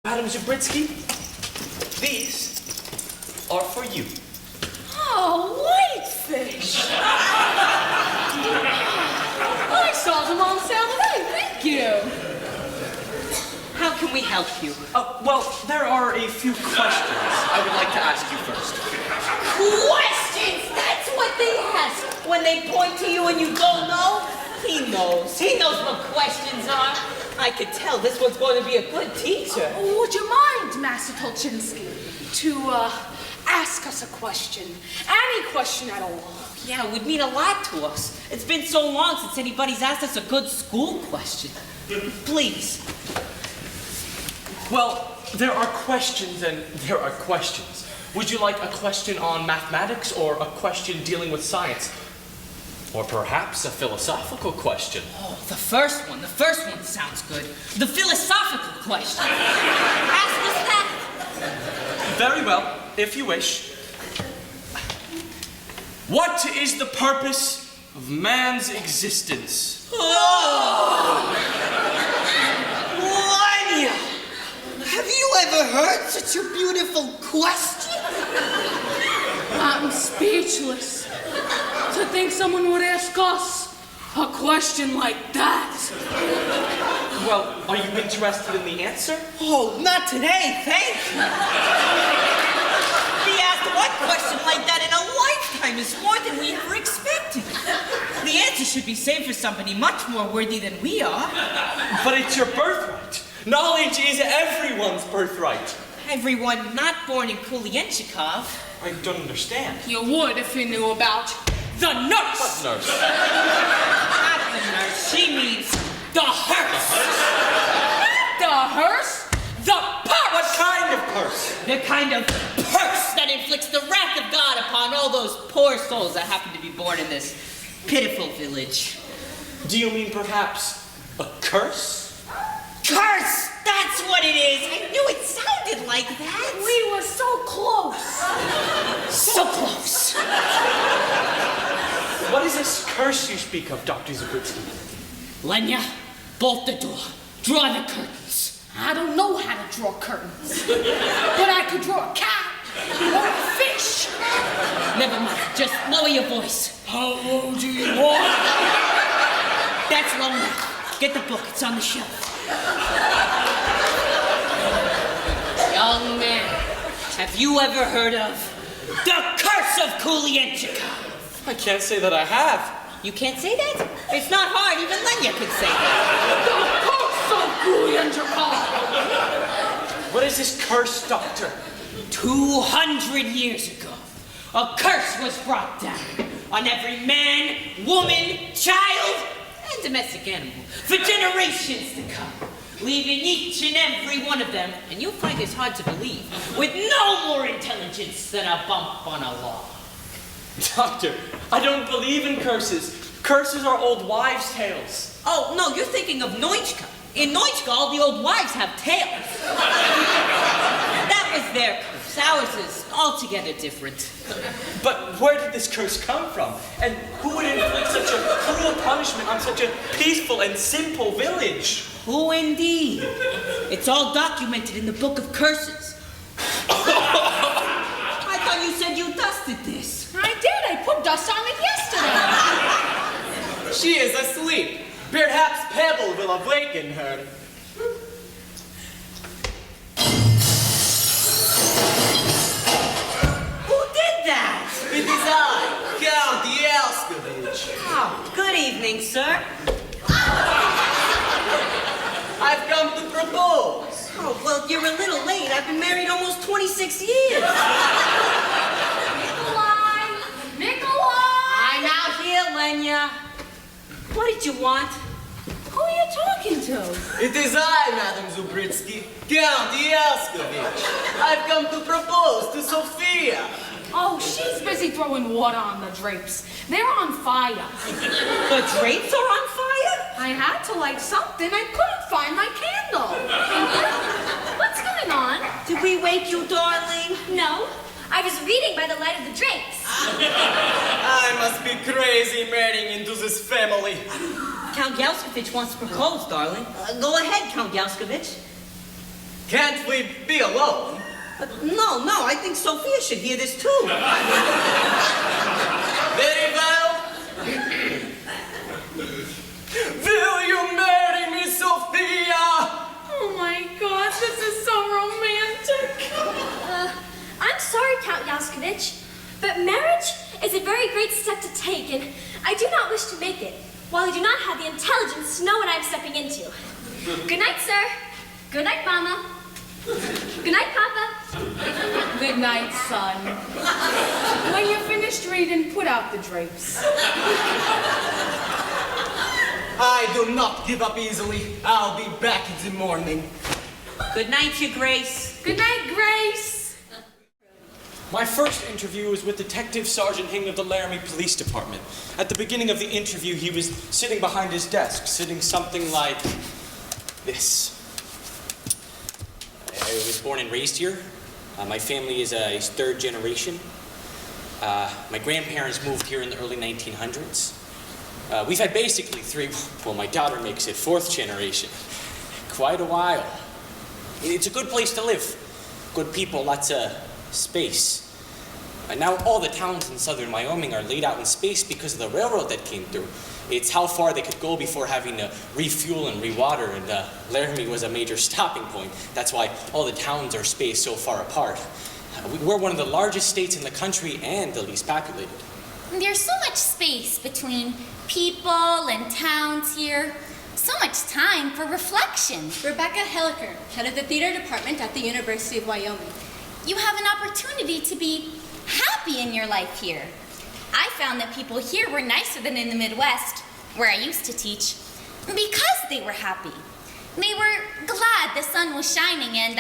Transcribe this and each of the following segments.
Madam Zabritsky, these are for you. Oh, whitefish! I saw them on sale today. Thank you. How can we help you? Well, there are a few questions I would like to ask you first. Questions! That's what they ask. When they point to you and you don't know, he knows. He knows what questions are. I could tell this one's going to be a good teacher. Would you mind, Master Tolchinsky, to ask us a question? Any question at all? Yeah, it would mean a lot to us. It's been so long since anybody's asked us a good school question. Please. Well, there are questions and there are questions. Would you like a question on mathematics or a question dealing with science? Or perhaps a philosophical question? Oh, the first one sounds good. The philosophical question. Ask us that. Very well, if you wish. What is the purpose of man's existence? Oh! Lanya! Have you ever heard such a beautiful question? I'm speechless. To think someone would ask us a question like that. Well, are you interested in the answer? Oh, not today, thank you. Be asked one question like that in a lifetime is more than we ever expected. The answer should be saved for somebody much more worthy than we are. But it's your birthright. Knowledge is everyone's birthright. Everyone not born in Kulyanchikov. I don't understand. You would if you knew about the nurse. What nurse? Not the nurse, she means the hearse. The hearse? The purse! What kind of purse? The kind of purse that inflicts the wrath of God upon all those poor souls that happen to be born in this pitiful village. Do you mean perhaps a curse? Curse! That's what it is! I knew it sounded like that. We were so close. So close. What is this curse you speak of, Dr. Zabritsky? Lenya, bolt the door. Draw the curtains. I don't know how to draw curtains. But I could draw a cat or a fish. Never mind. Just lower your voice. How low do you want? That's low enough. Get the book. It's on the shelf. Young man, have you ever heard of the curse of Kulyanchikov? I can't say that I have. You can't say that? It's not hard. Even Lenya could say that. The curse of Kulyanchikov. What is this curse, Doctor? 200 years ago, a curse was brought down on every man, woman, child, and domestic animal for generations to come, leaving each and every one of them, and you'll find this hard to believe, with no more intelligence than a bump on a log. Doctor, I don't believe in curses. Curses are old wives' tales. Oh, no, you're thinking of Noitchka. In Noitchka, all the old wives have tails. That was their curse. Ours is altogether different. But where did this curse come from? And who would inflict such a cruel punishment on such a peaceful and simple village? Who indeed? It's all documented in the Book of Curses. I thought you said you dusted this. I did. I put dust on it yesterday. She is asleep. Perhaps Pebble will awaken her. Who did that? It is I, Count Yelskovich. Oh, good evening, sir. I've come to propose. Oh, well, you're a little late. I've been married almost 26 years. Nikolai! I'm out here, Lenya. What did you want? Who are you talking to? It is I, Madam Zabritsky, Count Yelskovich. I've come to propose to Sophia. Oh, she's busy throwing water on the drapes. They're on fire. The drapes are on fire? I had to light something. I couldn't find my candle. What's going on? Did we wake you, darling? No, I was reading by the light of the drapes. I must be crazy marrying into this family. Count Yelskovich wants to propose, darling. Go ahead, Count Yelskovich. Can't we be alone? No, I think Sophia should hear this too. Very well. Will you marry me, Sophia? Oh my God, this is so romantic. I'm sorry, Count Yaskovich, but marriage is a very great step to take, and I do not wish to make it, while I do not have the intelligence to know what I am stepping into. Good night, sir. Good night, Mama. Good night, Papa. Good night, son. When you're finished reading, put out the drapes. I do not give up easily. I'll be back in the morning. Good night, Your Grace. Good night, Grace. My first interview was with Detective Sergeant Hing of the Laramie Police Department. At the beginning of the interview, he was sitting behind his desk, sitting something like this. I was born and raised here. My family is third generation. My grandparents moved here in the early 1900s. We've had basically my daughter makes it fourth generation. Quite a while. It's a good place to live. Good people, lots of space. And now all the towns in southern Wyoming are laid out in space because of the railroad that came through. It's how far they could go before having to refuel and rewater, and Laramie was a major stopping point. That's why all the towns are spaced so far apart. We're one of the largest states in the country and the least populated. There's so much space between people and towns here. So much time for reflection. Rebecca Hilliker, head of the theater department at the University of Wyoming. You have an opportunity to be happy in your life here. I found that people here were nicer than in the Midwest, where I used to teach, because they were happy. They were glad the sun was shining, and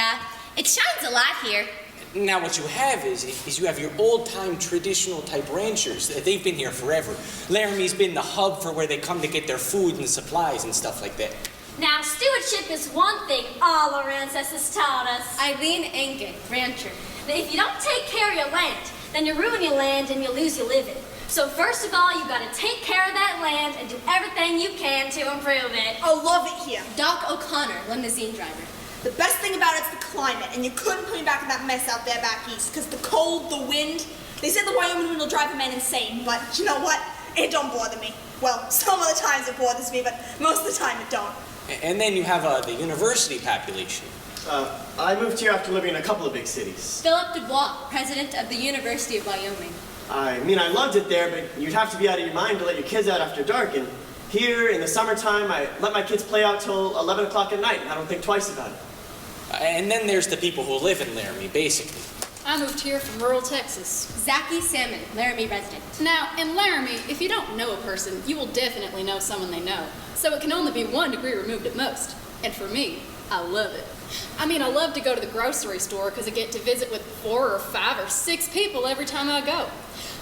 it shines a lot here. Now what you have is you have your old-time traditional type ranchers. They've been here forever. Laramie's been the hub for where they come to get their food and supplies and stuff like that. Now, stewardship is one thing all our ancestors taught us. Eileen Engen, rancher. That if you don't take care of your land, then you ruin your land and you lose your living. So first of all, you gotta take care of that land and do everything you can to improve it. I love it here. Doc O'Connor, limousine driver. The best thing about it's the climate, and you couldn't put me back in that mess out there back east, because the cold, the wind, they said the Wyoming wind will drive a man insane, but you know what? It don't bother me. Well, some of the times it bothers me, but most of the time it don't. And then you have the university population. I moved here after living in a couple of big cities. Philip Dubois, president of the University of Wyoming. I mean, I loved it there, but you'd have to be out of your mind to let your kids out after dark. And here, in the summertime, I let my kids play out till 11 o'clock at night, and I don't think twice about it. And then there's the people who live in Laramie, basically. I moved here from rural Texas. Zachy Salmon, Laramie resident. Now, in Laramie, if you don't know a person, you will definitely know someone they know. So it can only be 1 degree removed at most. And for me, I love it. I mean, I love to go to the grocery store because I get to visit with 4 or 5 or 6 people every time I go.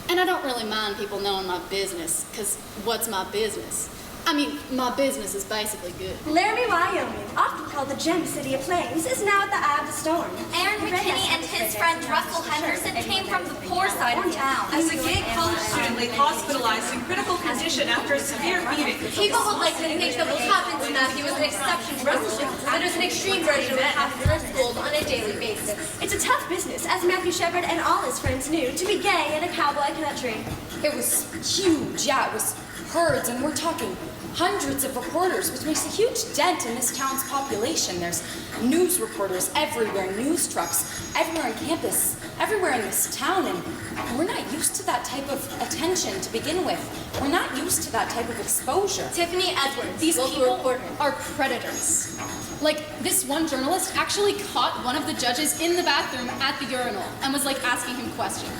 And I don't really mind people knowing my business, because what's my business? I mean, my business is basically good. Laramie, Wyoming, often called the Gem City of Plains, is now at the eye of the storm. Aaron McKinney and his friend Russell Henderson came from the poor side of town. As a gay college student lay hospitalized in critical condition after a severe beating. People would like to think that what happened to Matthew was an exception to the rule. That is an extreme version of what happens in our schools on a daily basis. It's a tough business, as Matthew Shepard and all his friends knew, to be gay in a cowboy country. It was huge, yeah, it was herds, and we're talking hundreds of reporters, which makes a huge dent in this town's population. There's news reporters everywhere, news trucks, everywhere on campus, everywhere in this town, and we're not used to that type of attention to begin with. We're not used to that type of exposure. Tiffany Edwards, These local people reporter. are predators. Like, this one journalist actually caught one of the judges in the bathroom at the urinal and was like asking him questions.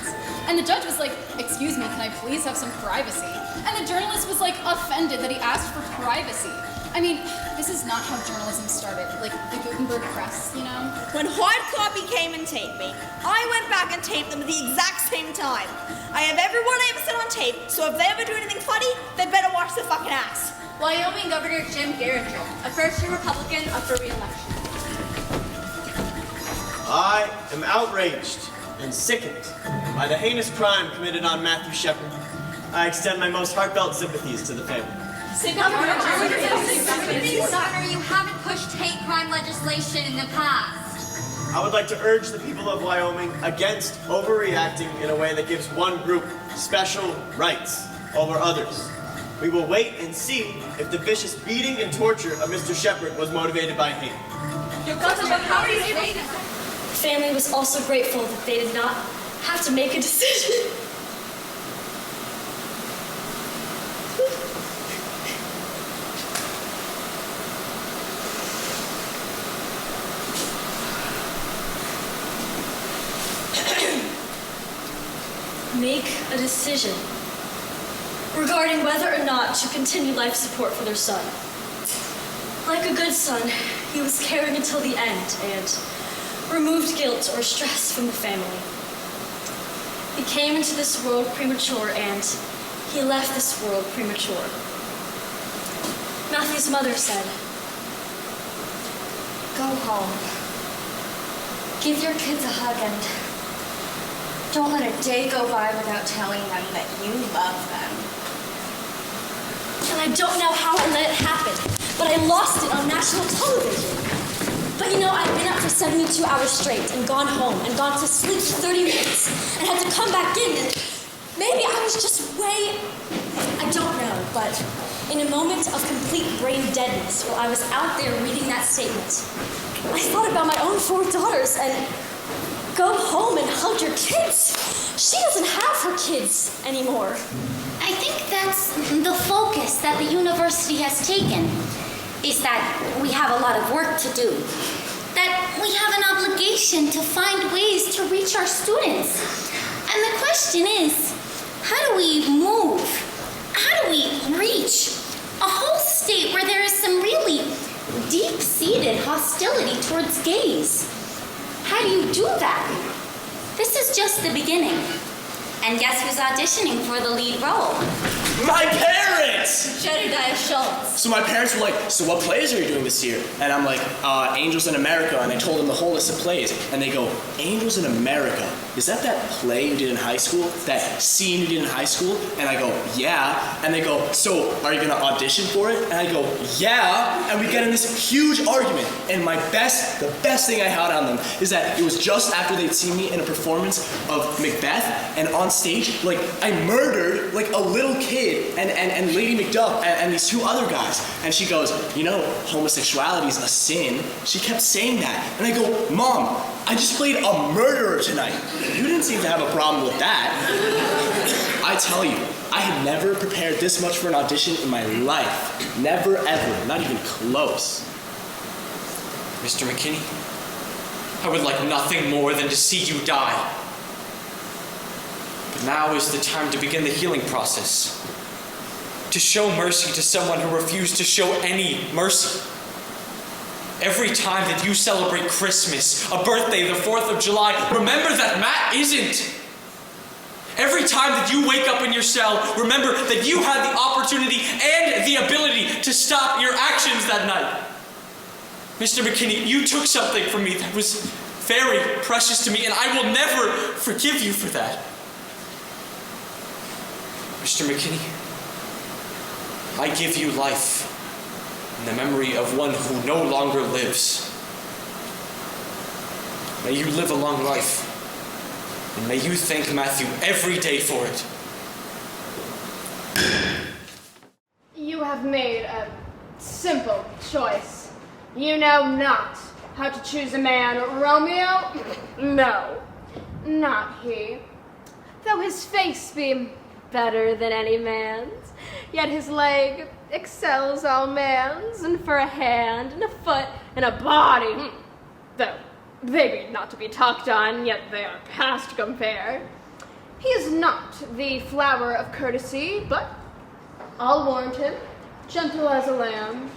And the judge was like, "Excuse me, can I please have some privacy?" And the journalist was like offended that he asked for privacy. I mean, this is not how journalism started, like the Gutenberg press, you know? When hard copy came and taped me, I went back and taped them at the exact same time. I have everyone I ever said on tape, so if they ever do anything funny, they better watch their fucking ass. Wyoming Governor Jim Garringer, a first-year Republican up for re-election. I am outraged and sickened by the heinous crime committed on Matthew Shepard. I extend my most heartfelt sympathies to the family. Governor, you haven't pushed hate crime legislation in the past. I would like to urge the people of Wyoming against overreacting in a way that gives one group special rights over others. We will wait and see if the vicious beating and torture of Mr. Shepard was motivated by hate. The family was also grateful that they did not have to make a decision. Make a decision regarding whether or not to continue life support for their son. Like a good son, he was caring until the end and removed guilt or stress from the family. He came into this world premature and he left this world premature. Matthew's mother said, "Go home. Give your kids a hug and don't let a day go by without telling them that you love them." And I don't know how I let it happen, but I lost it on national television. But you know, I've been up for 72 hours straight and gone home and gone to sleep for 30 minutes and had to come back in, and maybe I was just I don't know, but in a moment of complete brain deadness while I was out there reading that statement, I thought about my own 4 daughters and go home and hug your kids. She doesn't have her kids anymore. I think that's the focus that the university has taken, is that we have a lot of work to do, that we have an obligation to find ways to reach our students. And the question is, how do we move? How do we reach a whole state where there is some really deep-seated hostility towards gays? How do you do that? This is just the beginning. And guess who's auditioning for the lead role? My parents! Jedediah Schultz. So my parents were like, so what plays are you doing this year? And I'm like, Angels in America. And I told them the whole list of plays. And they go, Angels in America? Is that play you did in high school? That scene you did in high school? And I go, yeah. And they go, so are you gonna audition for it? And I go, yeah. And we get in this huge argument. And the best thing I had on them is that it was just after they'd seen me in a performance of Macbeth, and on stage, like, I murdered, like, a little kid and Lady Macduff and these 2 other guys. And she goes, you know, homosexuality is a sin. She kept saying that. And I go, Mom, I just played a murderer tonight. You didn't seem to have a problem with that. I tell you, I had never prepared this much for an audition in my life. Never, ever. Not even close. Mr. McKinney, I would like nothing more than to see you die. But now is the time to begin the healing process. To show mercy to someone who refused to show any mercy. Every time that you celebrate Christmas, a birthday, the 4th of July, remember that Matt isn't. Every time that you wake up in your cell, remember that you had the opportunity and the ability to stop your actions that night. Mr. McKinney, you took something from me that was very precious to me, and I will never forgive you for that. Mr. McKinney, I give you life in the memory of one who no longer lives. May you live a long life, and may you thank Matthew every day for it. You have made a simple choice. You know not how to choose a man. Romeo? No, not he. Though his face be better than any man's, yet his leg excels all man's, and for a hand, and a foot, and a body, though they be not to be talked on, yet they are past compare. He is not the flower of courtesy, but I'll warrant him, gentle as a lamb.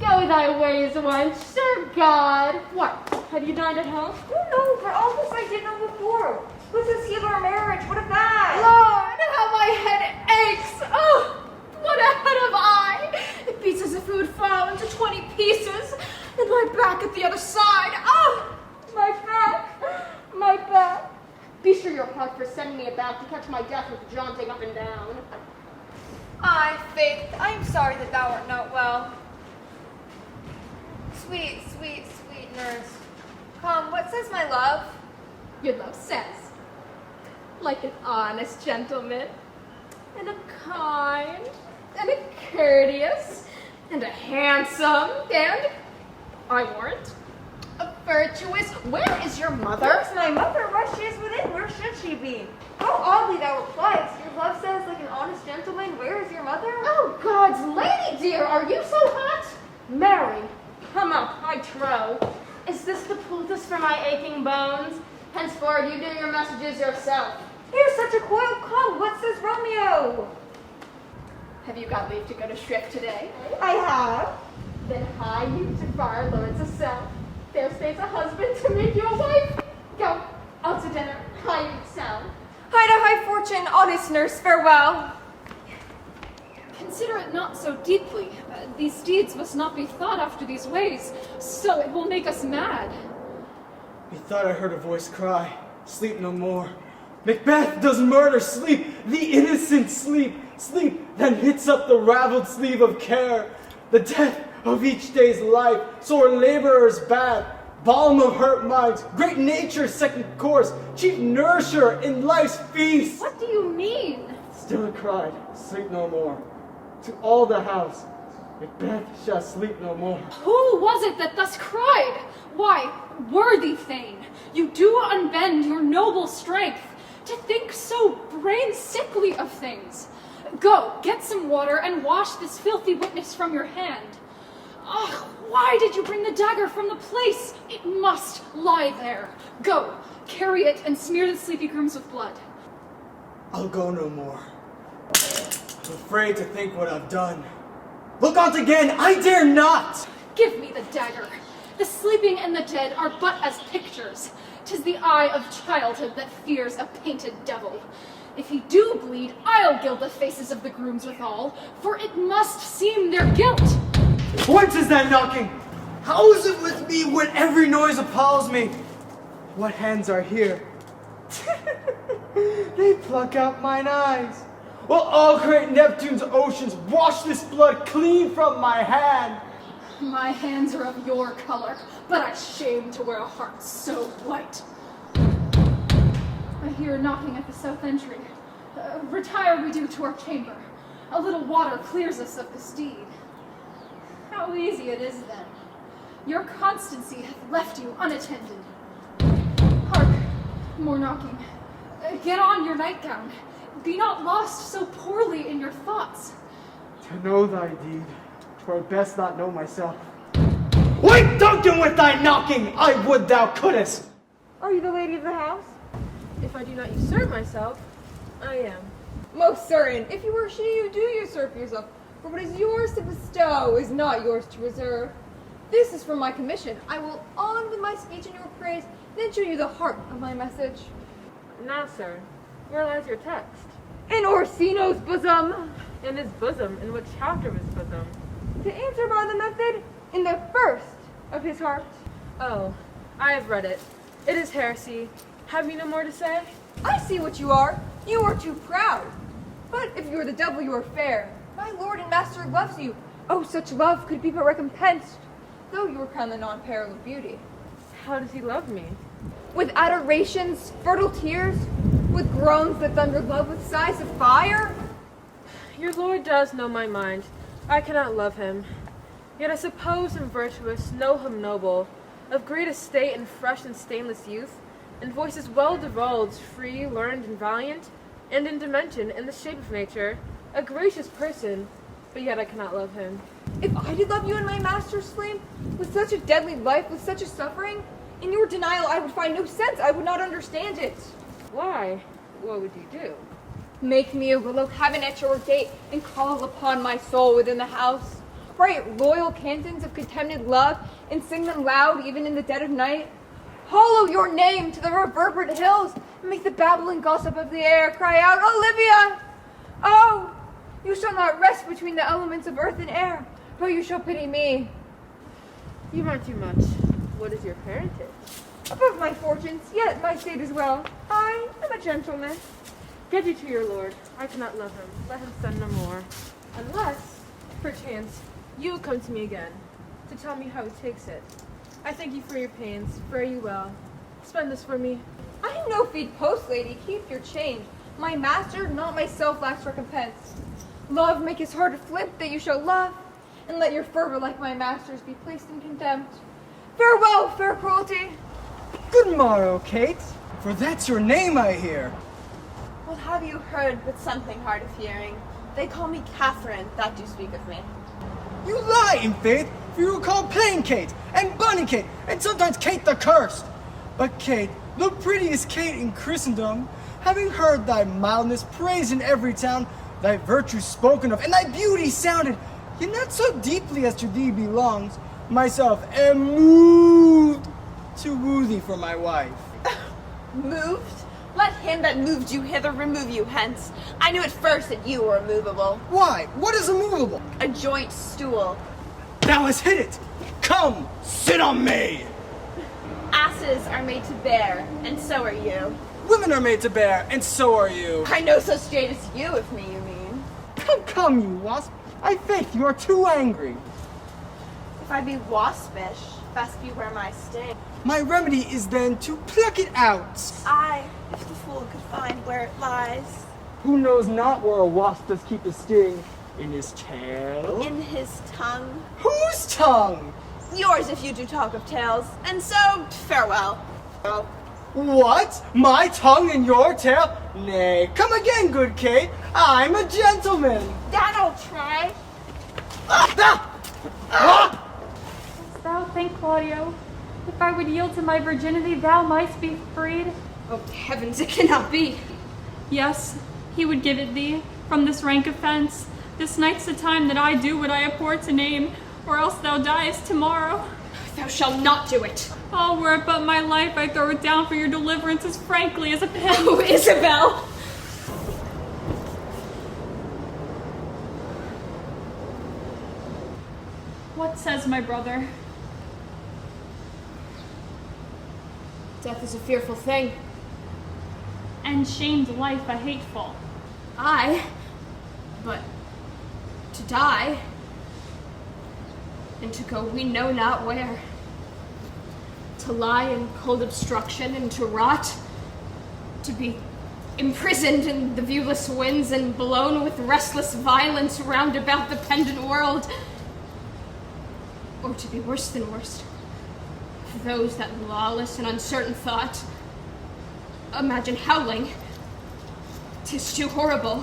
Go thy ways, wench, serve God. What, had you dined at home? Oh no, but all this I didn't know before. Let's just heal our marriage. What of that? Lord, how my head aches! Oh, what a head have I! It beats as if it would fall into 20 pieces, and my back at the other side. Oh, my back, my back. Be sure your heart for sending me about to catch my death with jaunting up and down. Ay, Faith, I am sorry that thou art not well. Sweet, sweet, sweet nurse. Come, what What says my love? Your love says, like an honest gentleman, and a kind, and a courteous, and a handsome, and, I warrant, a virtuous. Where is your mother? Where's my mother? Why, she is within. Where should she be? How oddly thou replies. Your love says, like an honest gentleman. Where is your mother? Oh, God's lady dear, are you so hot? Mary, come up, I trow. Is this the poultice for my aching bones? Henceforward you do your messages yourself. Here's such a coiled comb. What says Romeo? Have you got leave to go to shrift today? I have. Then hie you to Friar Lawrence's cell. There stays a husband to make you a wife. Go, out to dinner, hie you sound. Hide a high fortune, honest nurse, farewell. Consider it not so deeply. These deeds must not be thought after these ways, so it will make us mad. Methought I heard a voice cry, sleep no more. Macbeth does murder, sleep, the innocent sleep. Sleep then hits up the raveled sleeve of care. The death of each day's life, sore laborer's bad. Balm of hurt minds, great nature's second course, chief nourisher in life's feast. What do you mean? Still it cried, sleep no more. To all the house, Macbeth shall sleep no more. Who was it that thus cried? Why, worthy Thane, you do unbend your noble strength to think so brain-sickly of things. Go, get some water and wash this filthy witness from your hand. Ah, why did you bring the dagger from the place? It must lie there. Go, carry it and smear the sleepy grooms with blood. I'll go no more. I'm afraid to think what I've done. Look on't again, I dare not! Give me the dagger. The sleeping and the dead are but as pictures. 'Tis the eye of childhood that fears a painted devil. If he do bleed, I'll gild the faces of the grooms withal, for it must seem their guilt. Whence is that knocking? How is it with me when every noise appalls me? What hands are here? They pluck out mine eyes. Will all great Neptune's oceans wash this blood clean from my hand? My hands are of your color, but I shame to wear a heart so white. I hear knocking at the south entry. Retire we do to our chamber. A little water clears us of this deed. How easy it is then. Your constancy hath left you unattended. Hark, more knocking. Get on your nightgown. Be not lost so poorly in your thoughts. To know thy deed, 'twere best not know myself. Wake Duncan with thy knocking! I would thou couldest! Are you the lady of the house? If I do not usurp myself, I am. Most certain. If you were she, you do usurp yourself. For what is yours to bestow is not yours to reserve. This is from my commission. I will on with my speech in your praise, then show you the heart of my message. Now, sir, where lies your text? In Orsino's bosom. In his bosom? In what chapter of his bosom? To answer by the method, in the first of his heart. Oh, I have read it. It is heresy. Have you no more to say? I see what you are. You are too proud. But if you are the devil, you are fair. My lord and master loves you. Oh, such love could be but recompensed, though you were crowned the non-parallel beauty. How does he love me? With adorations, fertile tears, with groans that thunder love, with sighs of fire? Your lord does know my mind. I cannot love him. Yet I suppose him virtuous, know him noble, of great estate and fresh and stainless youth, and voices well divulged, free, learned, and valiant, and in dimension, in the shape of nature, a gracious person, but yet I cannot love him. If I did love you in my master's flame, with such a deadly life, with such a suffering, in your denial I would find no sense, I would not understand it. Why? What would you do? Make me a willow cabin at your gate, and call upon my soul within the house. Write loyal cantons of contemned love, and sing them loud even in the dead of night. Hollow your name to the reverberant hills, and make the babbling gossip of the air cry out, Olivia! Oh, you shall not rest between the elements of earth and air, but you shall pity me. You mind too much. What is your parentage? Above my fortunes, yet my state is well. I am a gentleman. Get you to your lord. I cannot love him. Let him send no more. Unless, perchance, you come to me again, to tell me how he takes it. I thank you for your pains, fare you well. Spend this for me. I am no feed post, lady. Keep your change. My master, not myself, lacks recompense. Love make his heart a flint that you shall love, and let your fervor, like my master's, be placed in contempt. Farewell, fair cruelty. Good morrow, Kate, for that's your name, I hear. What have you heard but something hard of hearing? They call me Catherine, that do speak of me. You lie, in faith, for you are called Plain Kate, and Bunny Kate, and sometimes Kate the Cursed. But Kate, the prettiest Kate in Christendom, having heard thy mildness praised in every town, thy virtue spoken of, and thy beauty sounded, yet not so deeply as to thee belongs, myself am moved to woo thee for my wife. Moved? Let him that moved you hither remove you hence. I knew at first that you were immovable. Why? What is immovable? A joint stool. Thou hast hit it! Come, sit on me! Asses are made to bear, and so are you. Women are made to bear, and so are you. I know so straight as you with me, you mean. Come, you wasp. I faith you are too angry. If I be waspish, best beware my sting. My remedy is then to pluck it out. Aye, if the fool could find where it lies. Who knows not where a wasp does keep his sting? In his tail? In his tongue. Whose tongue? Yours, if you do talk of tails. And so, farewell. What? My tongue in your tail? Nay, come again, good Kate. I'm a gentleman. That I'll try. Dost thou think, Claudio, if I would yield to my virginity, thou mightst be freed? Oh, heavens, it cannot be. Yes, he would give it thee, from this rank offense. This night's the time that I do what I abhor to name, or else thou diest tomorrow. Thou shalt not do it. Oh, were it but my life, I throw it down for your deliverance as frankly as a pin. Oh, Isabel! What says my brother? Death is a fearful thing. And shamed life a hateful. Aye, but to die, and to go we know not where. To lie in cold obstruction and to rot. To be imprisoned in the viewless winds and blown with restless violence round about the pendant world. Or to be worse than worst. For those that lawless and uncertain thought imagine howling. 'Tis too horrible.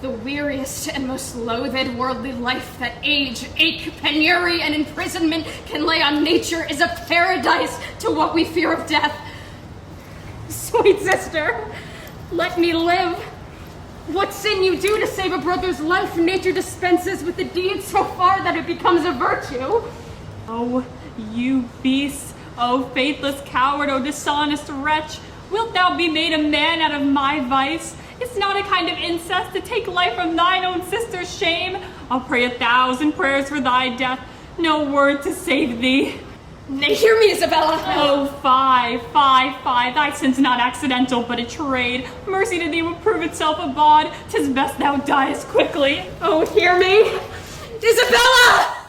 The weariest and most loathed worldly life that age, ache, penury, and imprisonment can lay on nature is a paradise to what we fear of death. Sweet sister, let me live. What sin you do to save a brother's life, nature dispenses with the deed so far that it becomes a virtue. Oh, you beast! Oh, faithless coward! Oh, dishonest wretch! Wilt thou be made a man out of my vice? It's not a kind of incest to take life from thine own sister's shame. I'll pray 1,000 prayers for thy death, no word to save thee. Nay, hear me, Isabella. Oh, fie, fie, fie, thy sin's not accidental, but a trade. Mercy to thee will prove itself a bawd. 'Tis best thou diest quickly. Oh, hear me, Isabella!